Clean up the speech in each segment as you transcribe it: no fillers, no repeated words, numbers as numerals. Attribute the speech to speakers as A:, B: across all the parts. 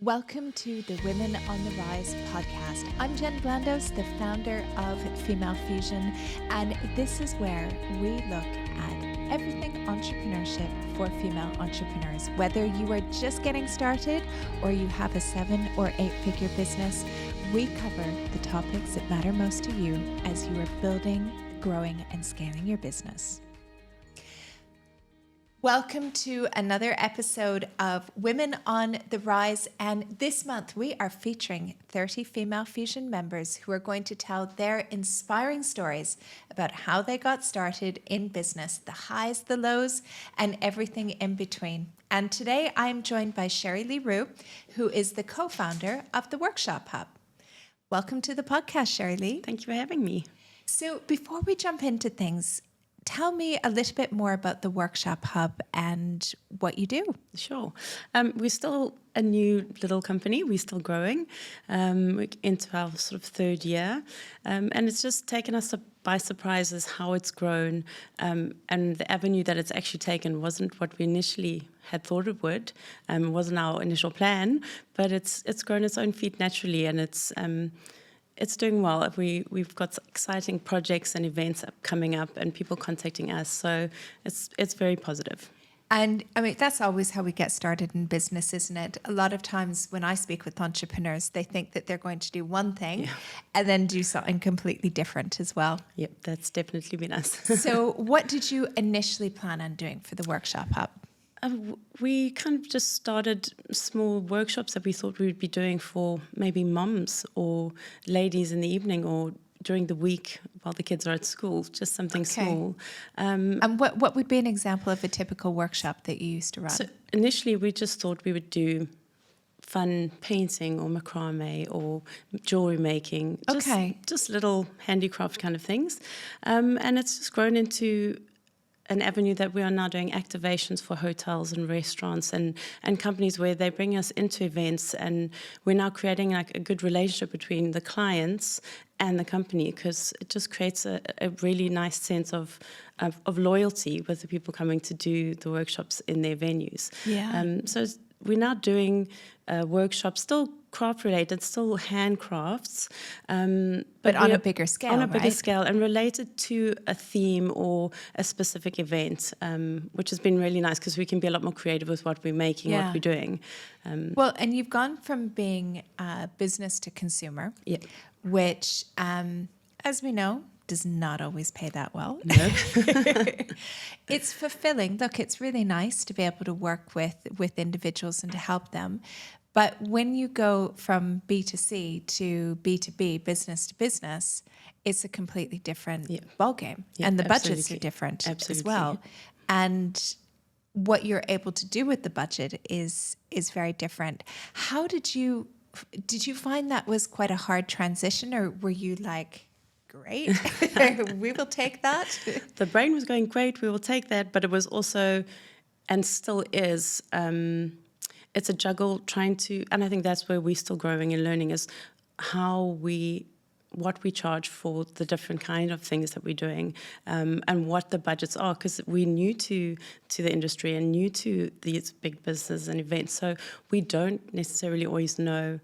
A: Welcome to the Women on the Rise podcast. I'm Jen Blandos, the founder of Female Fusion, and this is where we look at everything entrepreneurship for female entrepreneurs. Whether you are just getting started or you have a 7 or 8 figure business, we cover the topics that matter most to you as you are building, growing, and scaling your business. Welcome to another episode of Women on the Rise, and this month we are featuring 30 Female Fusion members who are going to tell their inspiring stories about how they got started in business, the highs, the lows, and everything in between. And today I am joined by Cheri-Lee Roux, who is the co-founder of the Workshop Hub. Welcome to the podcast, Cheri-Lee.
B: Thank you for having me.
A: So before we jump into things, tell me a little bit more about the Workshop Hub and what you do.
B: Sure. We're still a new little company. We're still growing. We're into our sort of third year. And it's just taken us by surprise as how it's grown. And the avenue that it's actually taken wasn't what we initially had thought it would. It wasn't our initial plan, but it's grown its own feet naturally, and it's doing well. We've got exciting projects and events coming up and people contacting us. So it's very positive.
A: And I mean, that's always how we get started in business, isn't it? A lot of times when I speak with entrepreneurs, they think that they're going to do one thing and then do something completely different as well.
B: Yep, that's definitely been us.
A: So what did you initially plan on doing for the Workshop Hub?
B: We kind of just started small workshops that we thought we would be doing for maybe moms or ladies in the evening or during the week while the kids are at school, just something small.
A: And what would be an example of a typical workshop that you used to run?
B: So initially we just thought we would do fun painting or macrame or jewelry making, just little handicraft kind of things. And it's just grown into an avenue that we are now doing activations for hotels and restaurants and companies where they bring us into events, and we're now creating like a good relationship between the clients and the company, because it just creates a really nice sense of loyalty with the people coming to do the workshops in their venues. So we're now doing workshops, still craft related, still handcrafts,
A: but on a bigger scale,
B: on a bigger scale, and related to a theme or a specific event, which has been really nice because we can be a lot more creative with what we're making, what we're doing.
A: Well, and you've gone from being business to consumer, which, as we know, does not always pay that well.
B: No.
A: It's fulfilling. Look, it's really nice to be able to work with individuals and to help them. But when you go from B2C to B2B, business to business, it's a completely different ballgame. And the budgets are different as well. And what you're able to do with the budget is very different. How did you find that was quite a hard transition, or were you like, great, we will take that?
B: The brain was going, great, we will take that. But it was also, and still is, it's a juggle trying to, and I think that's where we're still growing and learning, is what we charge for the different kind of things that we're doing, and what the budgets are, because we're new to the industry and new to these big businesses and events. So we don't necessarily always know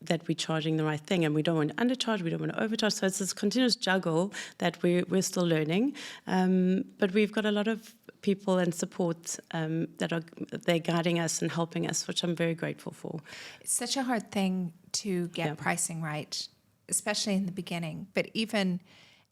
B: that we're charging the right thing, and we don't want to undercharge, we don't want to overcharge. So it's this continuous juggle that we're still learning. But we've got a lot of people and support they're guiding us and helping us, which I'm very grateful for.
A: It's such a hard thing to get pricing right, especially in the beginning. But even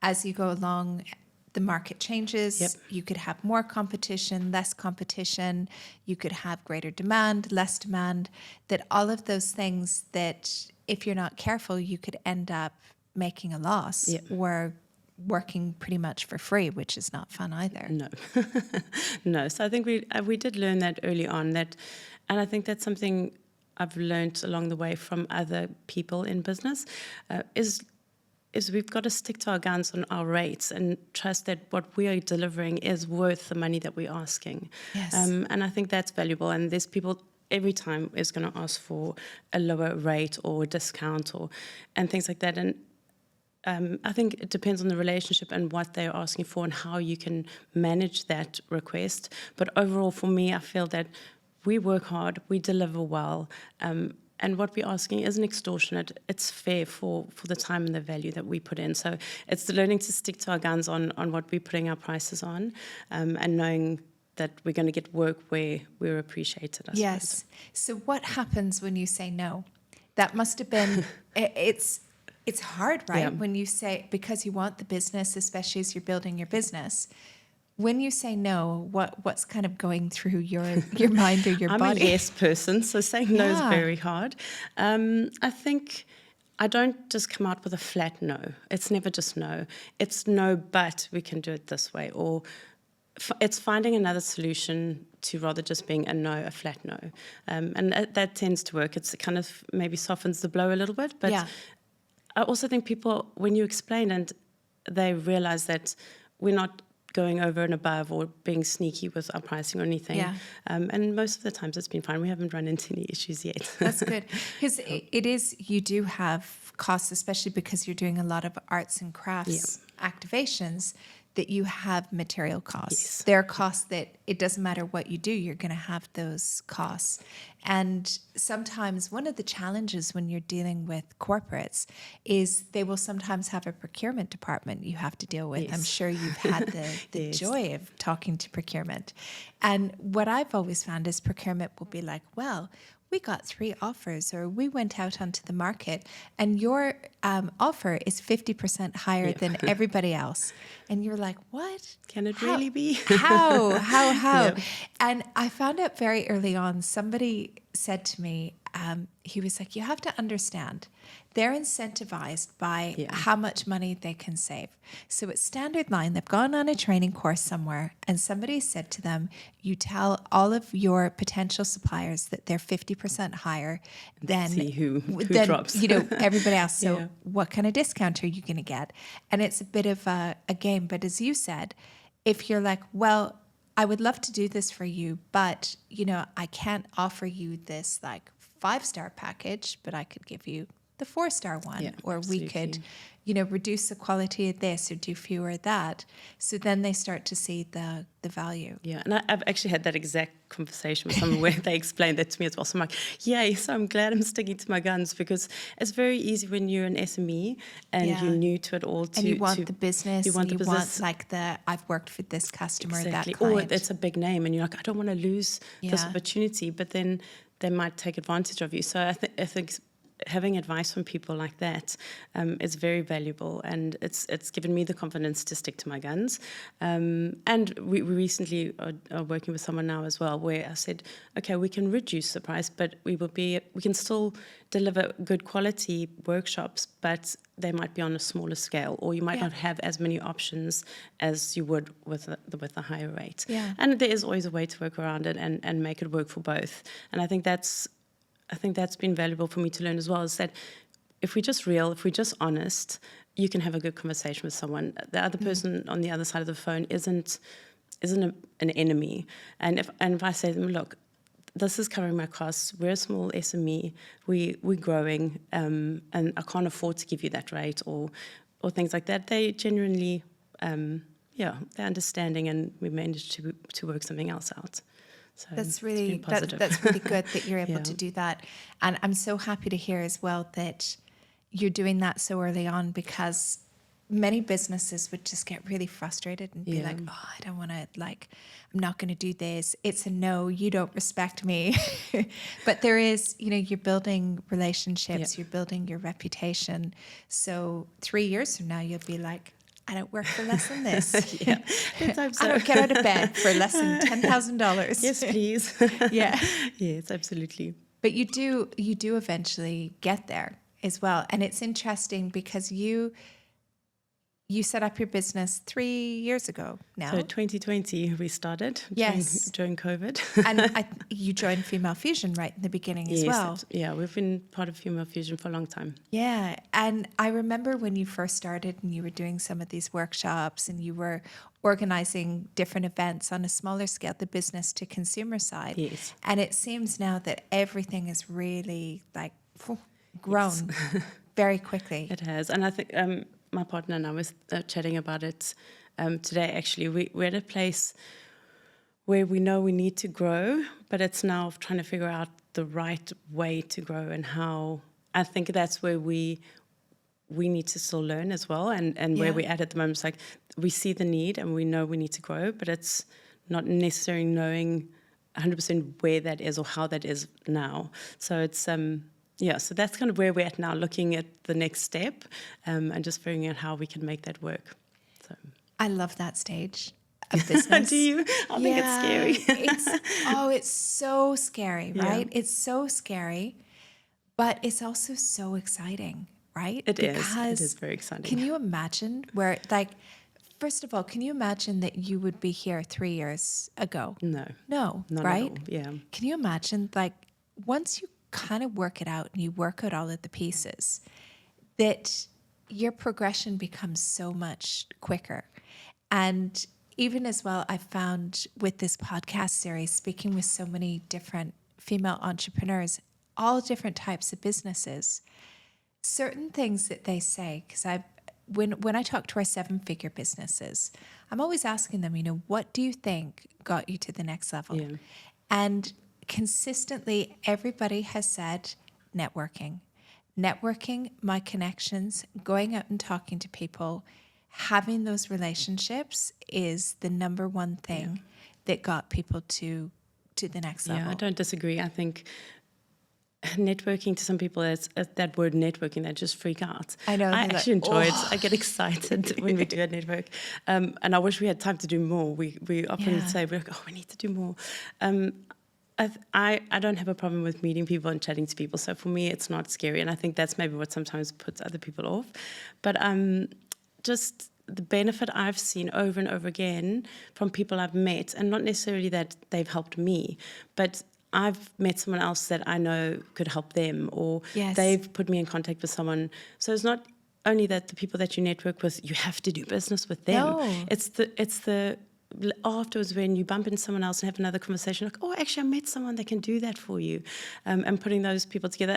A: as you go along, the market changes. You could have more competition, less competition. You could have greater demand, less demand. That all of those things that, if you're not careful, you could end up making a loss or working pretty much for free, which is not fun either.
B: No, no. So I think we did learn that early on. And I think that's something I've learned along the way from other people in business, is we've got to stick to our guns on our rates and trust that what we are delivering is worth the money that we're asking. And I think that's valuable. And there's people every time is going to ask for a lower rate or a discount and things like that. And I think it depends on the relationship and what they're asking for and how you can manage that request. But overall, for me, I feel that we work hard, we deliver well, and what we're asking isn't extortionate. It's fair for the time and the value that we put in. So it's learning to stick to our guns on what we're putting our prices on, and knowing that we're going to get work where we're appreciated, I suppose.
A: So what happens when you say no? That must have been, it's hard, right?
B: Yeah.
A: When you say, because you want the business, especially as you're building your business, when you say no, what's kind of going through your mind or your
B: I'm
A: body?
B: a yes person, so saying no is very hard. I think I don't just come out with a flat no. It's never just no. It's no, but we can do it this way. Or it's finding another solution to rather just being a no, a flat no. And that tends to work. It's kind of maybe softens the blow a little bit. But I also think people, when you explain and they realize that we're not going over and above or being sneaky with our pricing or anything. And most of the times it's been fine. We haven't run into any issues yet.
A: That's good. Because it is, you do have costs, especially because you're doing a lot of arts and crafts activations, that you have material costs.
B: Yes.
A: There are costs that it doesn't matter what you do, you're going to have those costs. And sometimes one of the challenges when you're dealing with corporates is they will sometimes have a procurement department you have to deal with. I'm sure you've had the joy of talking to procurement. And what I've always found is procurement will be like, well, we got 3 offers, or we went out onto the market and your offer is 50% higher than everybody else. And you're like, what?
B: Can it really be?
A: How? And I found out very early on, somebody said to me, he was like, you have to understand, they're incentivized by how much money they can save. So at Standard Line, they've gone on a training course somewhere and somebody said to them, you tell all of your potential suppliers that they're 50% higher than
B: See who drops.
A: Everybody else. So what kind of discount are you going to get? And it's a bit of a game. But as you said, if you're like, well, I would love to do this for you, but, I can't offer you this like 5-star package, but I could give you the 4-star one, or absolutely. We could, reduce the quality of this or do fewer of that. So then they start to see the value.
B: Yeah, and I've actually had that exact conversation with someone where they explained that to me as well. So I'm like, yay, so I'm glad I'm sticking to my guns, because it's very easy when you're an SME and you're new to it all.
A: And you want the business, you want like I've worked for this customer,
B: exactly.
A: that client.
B: Or it's a big name and you're like, I don't want to lose this opportunity, but then they might take advantage of you. So I think having advice from people like that is very valuable, and it's given me the confidence to stick to my guns. And we recently are working with someone now as well, where I said, okay, we can reduce the price, but we can still deliver good quality workshops, but they might be on a smaller scale, or you might not have as many options as you would with a higher rate. And there is always a way to work around it and make it work for both. And I think that's been valuable for me to learn as well, is that if we're just real, if we're just honest, you can have a good conversation with someone. The other person on the other side of the phone isn't an enemy. And if I say to them, look, this is covering my costs, we're a small SME, we're growing, and I can't afford to give you that rate, or things like that, they genuinely, they're understanding, and we managed to work something else out. So
A: that's really that's really good that you're able to do that. And I'm so happy to hear as well that you're doing that so early on, because many businesses would just get really frustrated and be like, oh, I don't want to, I'm not going to do this. It's a no, you don't respect me. But there is, you're building relationships, you're building your reputation. So 3 years from now, you'll be like, I don't work for less than this. I don't get out of bed for less than $10,000.
B: Yes, please. Yes, absolutely.
A: But you do eventually get there as well. And it's interesting because you set up your business 3 years ago now.
B: So 2020 we started during COVID.
A: And you joined Female Fusion right in the beginning as well.
B: Yeah, we've been part of Female Fusion for a long time.
A: Yeah, and I remember when you first started and you were doing some of these workshops and you were organizing different events on a smaller scale, the business to consumer side.
B: Yes.
A: And it seems now that everything is really grown very quickly.
B: It has, and I think my partner and I was chatting about it today. Actually, we're at a place where we know we need to grow, but it's now trying to figure out the right way to grow and how. I think that's where we need to still learn as well, and where we're at the moment is like we see the need and we know we need to grow, but it's not necessarily knowing 100% where that is or how that is now. So it's so that's kind of where we're at now, looking at the next step, and just figuring out how we can make that work. So
A: I love that stage of business.
B: Do you? I think it's scary.
A: It's so scary, right?
B: Yeah.
A: It's so scary, but it's also so exciting, right?
B: It is very exciting.
A: Can you imagine where, like, first of all, can you imagine that you would be here 3 years ago?
B: No, not
A: right?
B: at all. Yeah.
A: Can you imagine, like, once you kind of work it out and you work out all of the pieces, that your progression becomes so much quicker. And even as well, I found with this podcast series, speaking with so many different female entrepreneurs, all different types of businesses, certain things that they say, because when I talk to our 7-figure businesses, I'm always asking them, what do you think got you to the next level?
B: Yeah.
A: And consistently, everybody has said networking. Networking, my connections, going out and talking to people, having those relationships is the number one thing that got people to the next level.
B: Yeah, I don't disagree. I think networking to some people, that word networking, they just freak out.
A: I know.
B: I actually enjoy it. I get excited when we do a network. And I wish we had time to do more. We often say, we're like, we need to do more. I don't have a problem with meeting people and chatting to people. So for me, it's not scary. And I think that's maybe what sometimes puts other people off. But just the benefit I've seen over and over again from people I've met, and not necessarily that they've helped me, but I've met someone else that I know could help them, or they've put me in contact with someone. So it's not only that the people that you network with, you have to do business with them.
A: No.
B: It's the afterwards when you bump into someone else and have another conversation, like, actually I met someone that can do that for you, and putting those people together.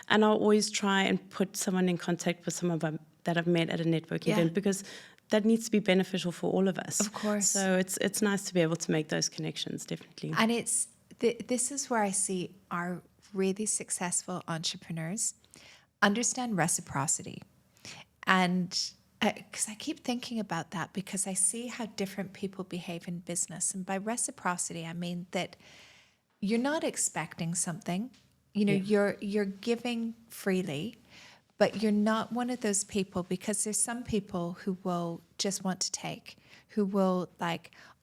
B: And I'll always try and put someone in contact with someone that I've met at a networking event, because that needs to be beneficial for all of us.
A: Of course.
B: So it's nice to be able to make those connections, definitely.
A: And this is where I see our really successful entrepreneurs understand reciprocity. And because I keep thinking about that, because I see how different people behave in business. And by reciprocity, I mean that you're not expecting something, you're giving freely, but you're not one of those people, because there's some people who will just want to take, who will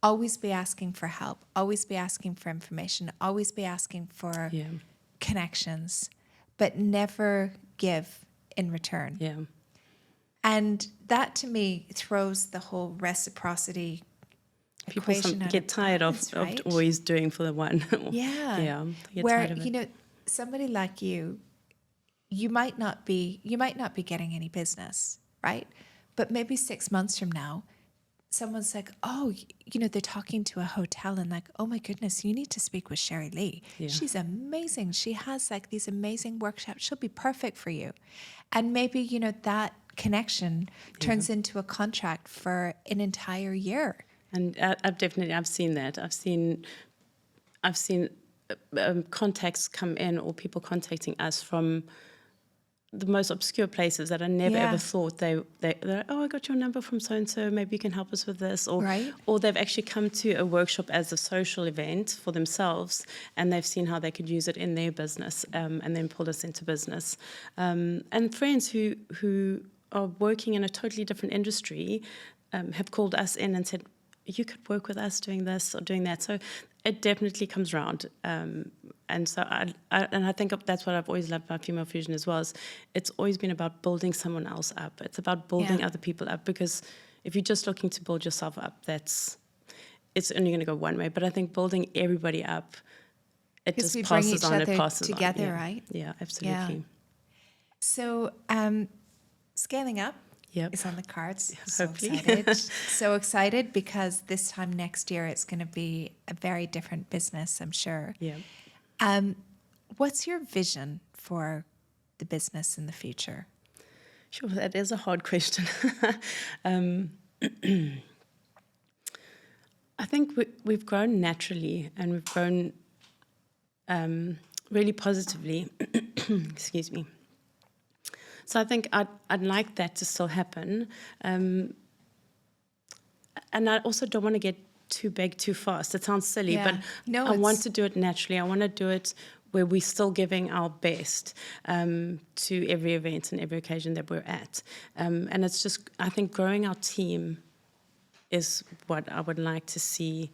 A: always be asking for help, always be asking for information, always be asking for connections, but never give in return.
B: Yeah.
A: And that to me throws the whole reciprocity equation out.
B: Get tired of always doing for the one.
A: Yeah.
B: Get
A: Where,
B: tired of it.
A: Somebody like you might not be getting any business, right? But maybe 6 months from now, someone's like, they're talking to a hotel and like, oh my goodness, you need to speak with Cheri-Lee. Yeah. She's amazing. She has these amazing workshops. She'll be perfect for you. And maybe, that connection turns into a contract for an entire year.
B: And I've seen that. I've seen contacts come in, or people contacting us from the most obscure places that I never ever thought they're I got your number from so and so, maybe you can help us with this, or they've actually come to a workshop as a social event for themselves, and they've seen how they could use it in their business, and then pulled us into business, and friends who are working in a totally different industry have called us in and said, you could work with us doing this or doing that. So it definitely comes around. And so I think that's what I've always loved about Female Fusion as well. Is it's always been about building someone else up. It's about building other people up, because if you're just looking to build yourself up, it's only going to go one way. But I think building everybody up, it just passes on. It passes
A: together,
B: on.
A: right?
B: Yeah, absolutely.
A: Yeah. So scaling up is on the cards. So excited. So excited, because this time next year it's going to be a very different business, I'm sure.
B: Yeah.
A: What's your vision for the business in the future?
B: Sure, that is a hard question. I think we've grown naturally, and we've grown really positively. Excuse me. So I think I'd like that to still happen. And I also don't want to get too big too fast. It sounds silly, but I want to do it naturally. I want to do it where we're still giving our best to every event and every occasion that we're at. And it's just, I think, growing our team is what I would like to see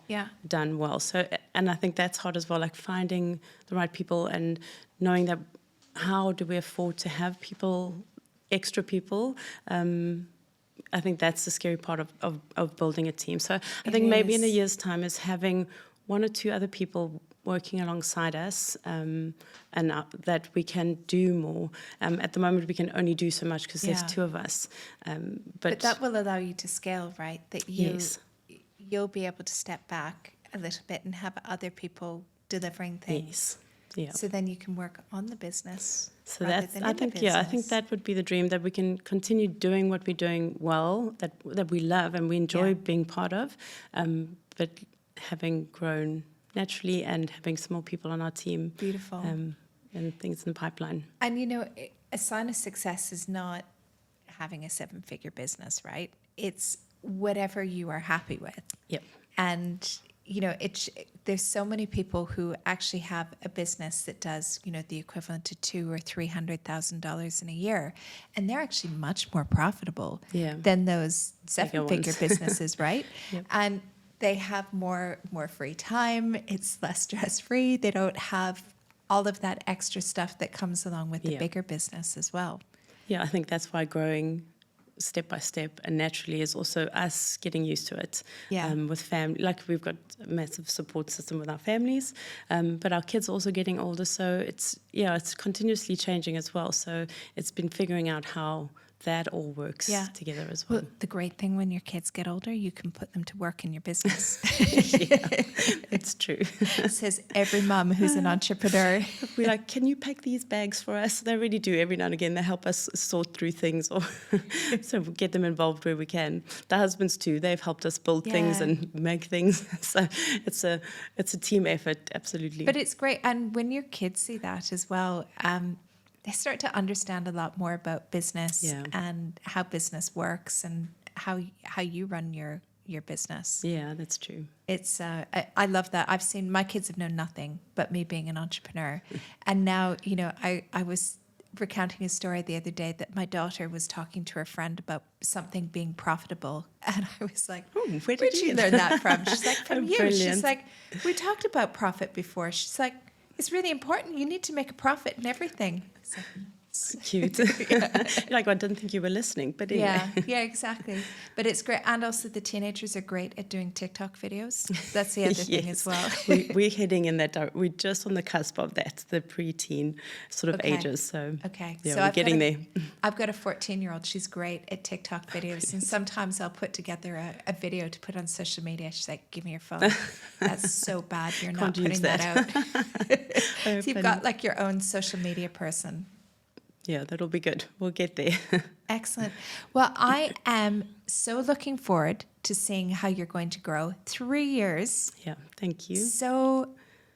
B: done well. So, and I think that's hard as well, like finding the right people and knowing that how do we afford to have people, extra people. I think that's the scary part of building a team. So I think maybe in a year's time is having one or two other people working alongside us, and that we can do more. At the moment, we can only do so much because there's two of us.
A: But that will allow you to scale, right? That you'll be able to step back a little bit and have other people delivering things.
B: Yeah.
A: So then you can work on the business.
B: So that's, I think that would be the dream, that we can continue doing what we're doing well, that we love and we enjoy being part of, but having grown naturally and having some more people on our team.
A: Beautiful.
B: And things in the pipeline. And
A: a sign of success is not having a 7-figure business, right? It's whatever you are happy with.
B: Yep.
A: And there's so many people who actually have a business that does, the equivalent to $200,000 or $300,000 in a year, and they're actually much more profitable than those 7-figure businesses, right?
B: Yep.
A: And they have more free time. It's less stress-free. They don't have all of that extra stuff that comes along with the bigger business as well.
B: Yeah, I think that's why growing step by step and naturally is also us getting used to it. With family, like we've got a massive support system with our families, but our kids are also getting older, so it's continuously changing as well. So it's been figuring out how that all works together as well.
A: The great thing when your kids get older, you can put them to work in your business.
B: It's true.
A: Says every mum who's an entrepreneur.
B: We're like, can you pack these bags for us? They really do. Every now and again, they help us sort through things, or so we get them involved where we can. The husbands too, they've helped us build things and make things. So it's a team effort, absolutely.
A: But it's great. And when your kids see that as well, they start to understand a lot more about business and how business works and how you run your business.
B: Yeah, that's true.
A: It's I love that. I've seen, my kids have known nothing but me being an entrepreneur. And now, I was recounting a story the other day that my daughter was talking to her friend about something being profitable. And I was like, where did you learn that from? She's like, from you.
B: Brilliant.
A: She's like, we talked about profit before. She's like, it's really important. You need to make a profit in everything. So,
B: cute. Like, I didn't think you were listening, but anyway.
A: Yeah, exactly. But it's great. And also the teenagers are great at doing TikTok videos. That's the other thing as well.
B: We're heading in that we're just on the cusp of that, the preteen sort of ages. So
A: so
B: we're getting there.
A: I've got a 14-year-old. She's great at TikTok videos. And sometimes I'll put together a video to put on social media. She's like, give me your phone. That's so bad. You're not putting that out. So you've got like your own social media person.
B: Yeah, that'll be good. We'll get there.
A: Excellent. Well, I am so looking forward to seeing how you're going to grow. 3 years.
B: Yeah, thank you.
A: So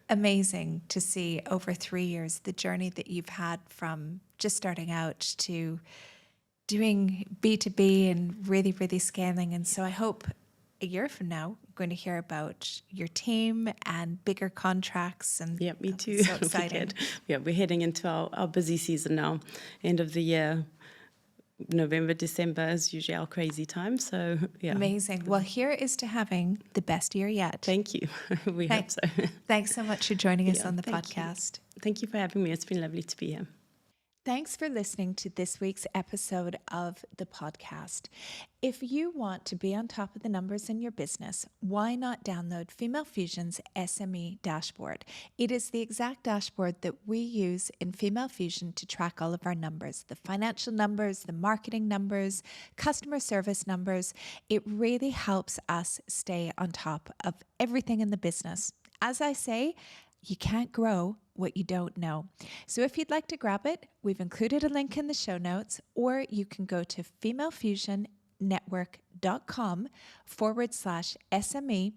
A: amazing to see over 3 years the journey that you've had from just starting out to doing B2B and really, really scaling. And so I hope a year from now, I'm going to hear about your team and bigger contracts. And
B: yeah, me too.
A: So exciting.
B: We're heading into our busy season now. End of the year, November, December is usually our crazy time. So yeah.
A: Amazing. Well, here is to having the best year yet.
B: Thank you. We hope so.
A: Thanks so much for joining us on the podcast.
B: Thank you for having me. It's been lovely to be here.
A: Thanks for listening to this week's episode of the podcast. If you want to be on top of the numbers in your business, why not download Female Fusion's SME dashboard? It is the exact dashboard that we use in Female Fusion to track all of our numbers, the financial numbers, the marketing numbers, customer service numbers. It really helps us stay on top of everything in the business. As I say, you can't grow what you don't know. So if you'd like to grab it, we've included a link in the show notes, or you can go to femalefusionnetwork.com/SME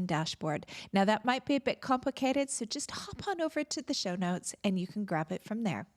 A: Dashboard. Now that might be a bit complicated, so just hop on over to the show notes and you can grab it from there.